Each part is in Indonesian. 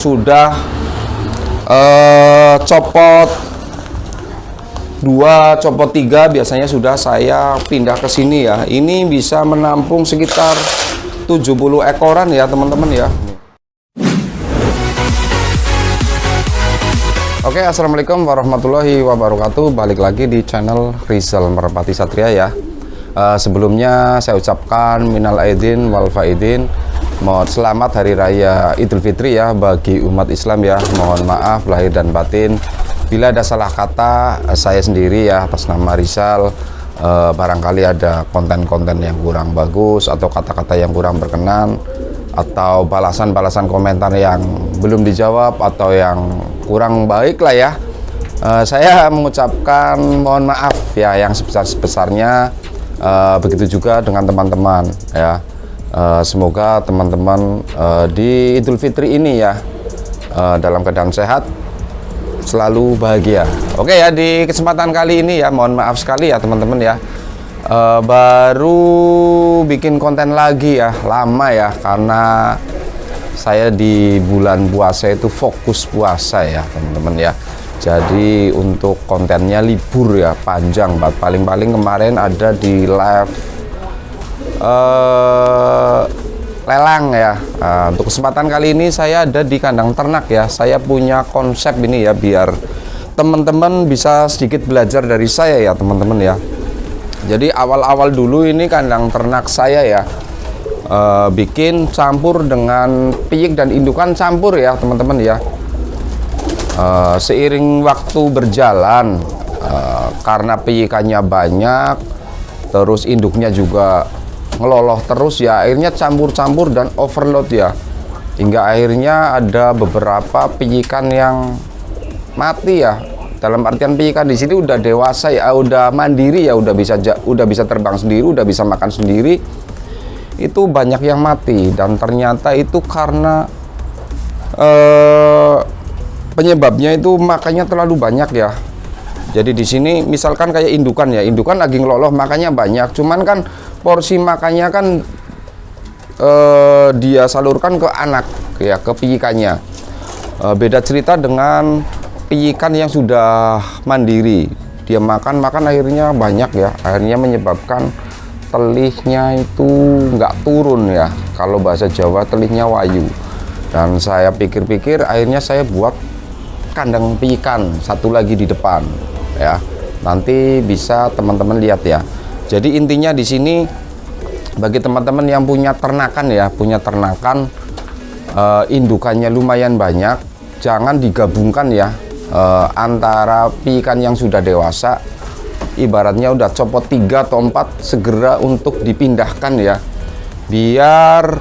Sudah copot 2, copot 3 biasanya sudah saya pindah ke sini ya. Ini bisa menampung sekitar 70 ekoran ya teman-teman ya. Oke, assalamualaikum warahmatullahi wabarakatuh. Balik lagi di channel Rizal Merpati Satria ya. Sebelumnya saya ucapkan minal aidin wal faidin, mohon selamat hari raya Idul Fitri ya bagi umat Islam ya. Mohon maaf lahir dan batin bila ada salah kata saya sendiri ya atas nama Rizal. Barangkali ada konten-konten yang kurang bagus atau kata-kata yang kurang berkenan atau balasan-balasan komentar yang belum dijawab atau yang kurang baik lah ya. Saya mengucapkan mohon maaf ya yang sebesar-besarnya. Begitu juga dengan teman-teman ya. Semoga teman-teman di Idul Fitri ini ya dalam keadaan sehat, selalu bahagia. Oke ya, di kesempatan kali ini ya mohon maaf sekali ya teman-teman ya, baru bikin konten lagi ya, lama ya karena saya di bulan puasa itu fokus puasa ya teman-teman ya. Jadi untuk kontennya libur ya, panjang banget. Paling-paling kemarin ada di live lelang ya. Untuk kesempatan kali ini saya ada di kandang ternak ya. Saya punya konsep ini ya biar teman-teman bisa sedikit belajar dari saya ya teman-teman ya. Jadi awal-awal dulu ini kandang ternak saya ya, bikin campur dengan piyik dan indukan campur ya teman-teman ya. Seiring waktu berjalan, karena piyikannya banyak, terus induknya juga ngeloloh terus ya, akhirnya campur-campur dan overload ya, hingga akhirnya ada beberapa piyikan yang mati ya. Dalam artian piyikan di sini udah dewasa ya, udah mandiri ya, udah bisa terbang sendiri, udah bisa makan sendiri, itu banyak yang mati. Dan ternyata itu karena penyebabnya itu makannya terlalu banyak ya. Jadi di sini misalkan kayak indukan ya, indukan lagi ngeloloh makannya banyak, cuman kan porsi makannya kan dia salurkan ke anak ya, ke piyikannya. Beda cerita dengan piyikan yang sudah mandiri, dia makan akhirnya banyak ya, akhirnya menyebabkan telihnya itu nggak turun ya, kalau bahasa Jawa telihnya wayu. Dan saya pikir-pikir akhirnya saya buat kandang piyikan satu lagi di depan ya, nanti bisa teman-teman lihat ya. Jadi intinya di sini bagi teman-teman yang punya ternakan ya, indukannya lumayan banyak, jangan digabungkan ya, antara piyikan yang sudah dewasa, ibaratnya udah copot 3 atau 4, segera untuk dipindahkan ya, biar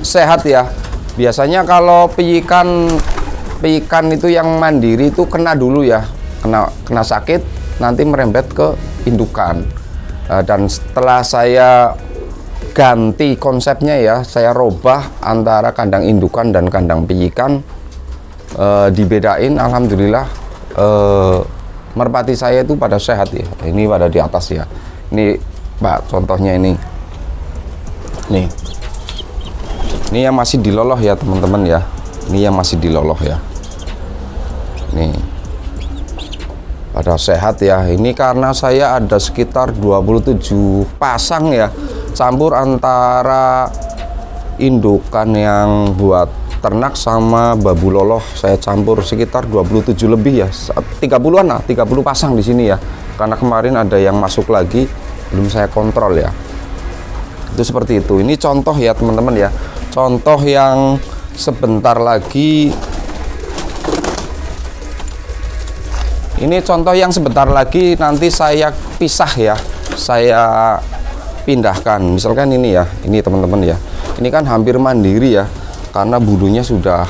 sehat ya. Biasanya kalau piyikan itu yang mandiri itu kena dulu ya, kena sakit, nanti merembet ke indukan. Dan setelah saya ganti konsepnya ya, saya robah antara kandang indukan dan kandang piyikan, dibedain. Alhamdulillah merpati saya itu pada sehat ya, ini pada di atas ya. Ini Pak contohnya ini yang masih diloloh ya teman-teman ya, ini yang masih diloloh ya, nih pada sehat ya. Ini karena saya ada sekitar 27 pasang ya, campur antara indukan yang buat ternak sama babu loloh, saya campur sekitar 27 lebih ya, 30-an lah, 30 pasang di sini ya, karena kemarin ada yang masuk lagi belum saya kontrol ya. Itu seperti itu. Ini contoh ya teman-teman ya, contoh yang sebentar lagi, ini contoh yang sebentar lagi nanti saya pisah ya, saya pindahkan. Misalkan ini ya, ini teman-teman ya, ini kan hampir mandiri ya, karena bulunya sudah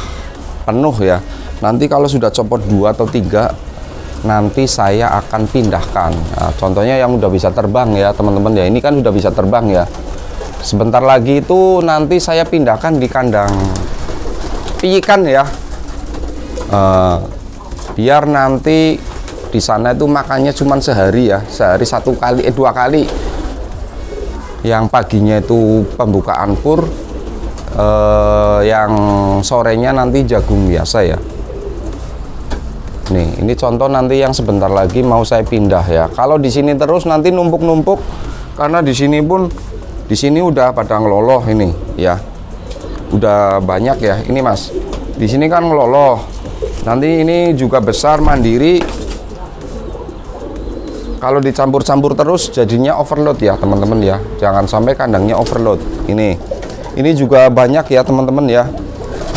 penuh ya. Nanti kalau sudah copot 2 atau 3, nanti saya akan pindahkan. Nah, contohnya yang udah bisa terbang ya teman-teman ya, ini kan udah bisa terbang ya. Sebentar lagi itu nanti saya pindahkan di kandang piyikan ya, biar nanti di sana itu makannya cuma sehari ya, sehari 2 kali. Yang paginya itu pembukaan pur, yang sorenya nanti jagung biasa ya. Nih, ini contoh nanti yang sebentar lagi mau saya pindah ya. Kalau di sini terus nanti numpuk-numpuk, karena di sini pun di sini udah pada ngeloloh ini ya. Udah banyak ya. Ini Mas. Di sini kan ngeloloh. Nanti ini juga besar mandiri. Kalau dicampur-campur terus jadinya overload ya, teman-teman ya. Jangan sampai kandangnya overload. Ini juga banyak ya, teman-teman ya.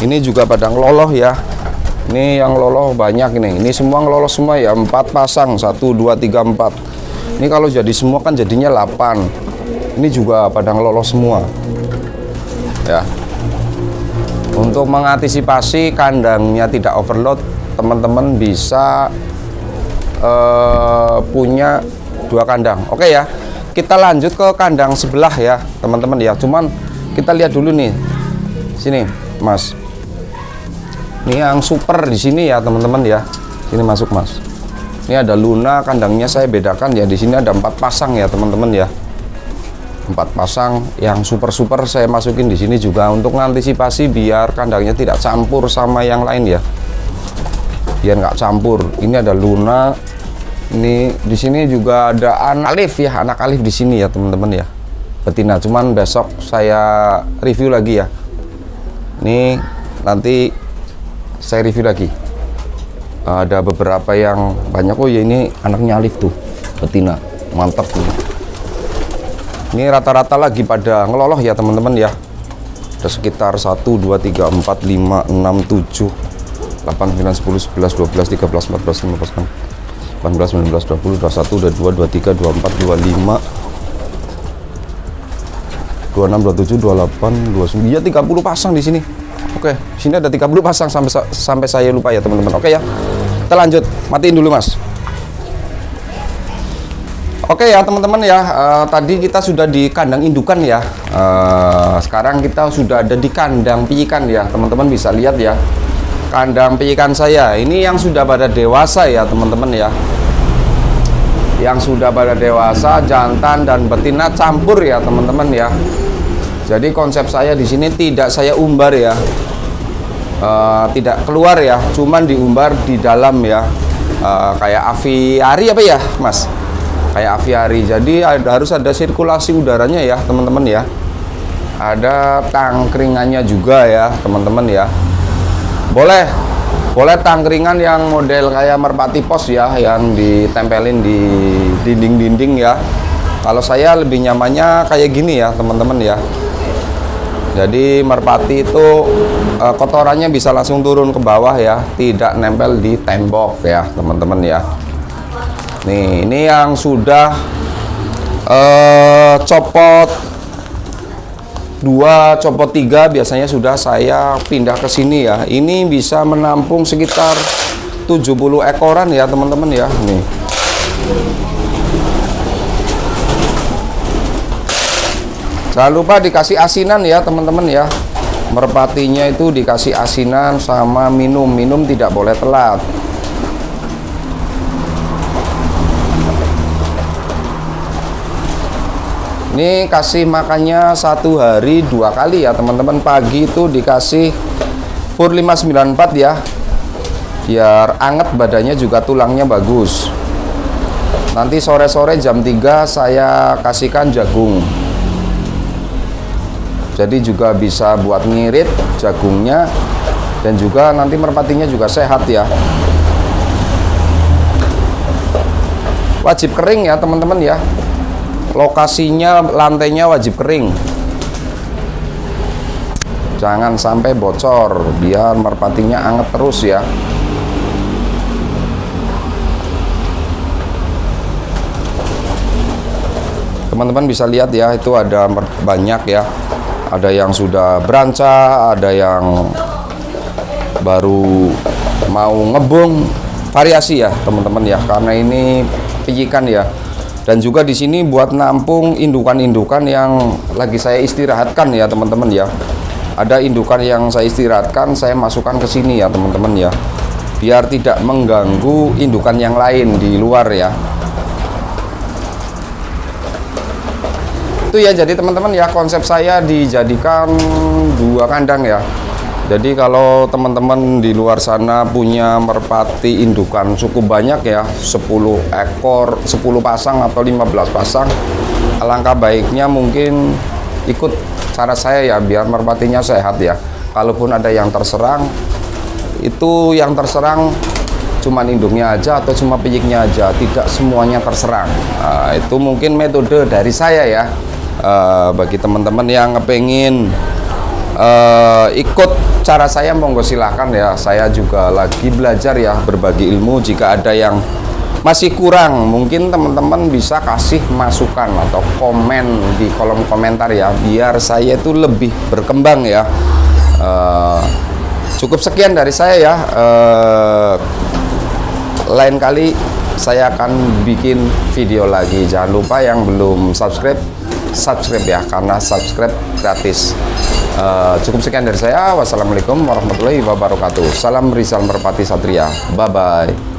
Ini juga pada ngeloloh ya. Ini yang loloh banyak ini. Ini semua ngeloloh semua ya. 4 pasang, 1 2 3 4. Ini kalau jadi semua kan jadinya 8. Ini juga pada ngeloloh semua. Ya. Untuk mengantisipasi kandangnya tidak overload, teman-teman bisa punya 2 kandang. Oke ya. Kita lanjut ke kandang sebelah ya, teman-teman ya. Cuman kita lihat dulu nih. Sini, Mas. Ini yang super di sini ya, teman-teman ya. Sini masuk, Mas. Ini ada Luna, kandangnya saya bedakan ya. Di sini ada 4 pasang ya, teman-teman ya. 4 pasang yang super-super saya masukin di sini juga untuk mengantisipasi biar kandangnya tidak campur sama yang lain ya. Biar nggak campur. Ini ada Luna. Ini di sini juga ada anak Alif ya, anak Alif di sini ya, teman-teman ya. Betina, cuman besok saya review lagi ya. Ini nanti saya review lagi. Ada beberapa yang banyak. Oh ya, ini anaknya Alif tuh, betina, mantap tuh. Ini rata-rata lagi pada ngeloloh ya, teman-teman ya. Ada sekitar 1 2 3 4 5 6 7 8 9 10 11 12 13 14 15 18 19 20 21 22 23 24 25 26 27 28 29 ya, 30 pasang di sini. Oke, sini ada 30 pasang sampai saya lupa ya, teman-teman. Oke ya. Kita lanjut. Matiin dulu, Mas. Oke ya, teman-teman ya. Tadi kita sudah di kandang indukan ya. Sekarang kita sudah ada di kandang piikan ya. Teman-teman bisa lihat ya. Kandang piikan saya. Ini yang sudah pada dewasa ya, teman-teman ya. Yang sudah pada dewasa, jantan dan betina campur ya, teman-teman ya. Jadi konsep saya di sini tidak saya umbar ya, tidak keluar ya, cuman diumbar di dalam ya, kayak aviari apa ya, Mas? Kayak aviari. Jadi harus ada sirkulasi udaranya ya, teman-teman ya. Ada tangkringannya juga ya, teman-teman ya. Boleh tangkringan yang model kayak merpati pos ya, yang ditempelin di dinding-dinding ya. Kalau saya lebih nyamannya kayak gini ya, teman-teman ya. Jadi merpati itu kotorannya bisa langsung turun ke bawah ya, tidak nempel di tembok ya, teman-teman ya. Nih, ini yang sudah copot 2, copot 3 biasanya sudah saya pindah ke sini ya. Ini bisa menampung sekitar 70 ekoran ya, teman-teman ya. Nih. Jangan lupa dikasih asinan ya, teman-teman ya. Merpatinya itu dikasih asinan sama minum tidak boleh telat. Ini kasih makannya 1 hari 2 kali ya, teman-teman. Pagi itu dikasih Fur 594 ya, biar anget badannya juga tulangnya bagus. Nanti sore-sore jam 3 saya kasihkan jagung. Jadi juga bisa buat ngirit jagungnya, dan juga nanti merpatinya juga sehat ya. Wajib kering ya, teman-teman ya. Lokasinya, lantainya wajib kering. Jangan sampai bocor, biar merpatinya anget terus ya. Teman-teman bisa lihat ya, itu ada banyak ya. Ada yang sudah berancak, ada yang baru mau ngebung, variasi ya, teman-teman ya. Karena ini pijikan ya. Dan juga di sini buat nampung indukan-indukan yang lagi saya istirahatkan ya, teman-teman ya. Ada indukan yang saya istirahatkan, saya masukkan ke sini ya, teman-teman ya. Biar tidak mengganggu indukan yang lain di luar ya. Itu ya, jadi teman-teman ya, konsep saya dijadikan 2 kandang ya. Jadi kalau teman-teman di luar sana punya merpati indukan cukup banyak ya, 10 ekor, 10 pasang atau 15 pasang, alangkah baiknya mungkin ikut cara saya ya, biar merpatinya sehat ya. Kalaupun ada yang terserang, itu yang terserang cuma induknya aja atau cuma piyiknya aja, tidak semuanya terserang. Nah, itu mungkin metode dari saya ya. Bagi teman-teman yang ngepengin ikut cara saya, monggo silahkan ya. Saya juga lagi belajar ya, berbagi ilmu. Jika ada yang masih kurang, mungkin teman-teman bisa kasih masukan atau komen di kolom komentar ya, biar saya itu lebih berkembang ya. Cukup sekian dari saya ya. Lain kali saya akan bikin video lagi. Jangan lupa yang belum subscribe ya, karena subscribe gratis. Cukup sekian dari saya. Wassalamualaikum warahmatullahi wabarakatuh. Salam Rizal Merpati Satria. Bye bye.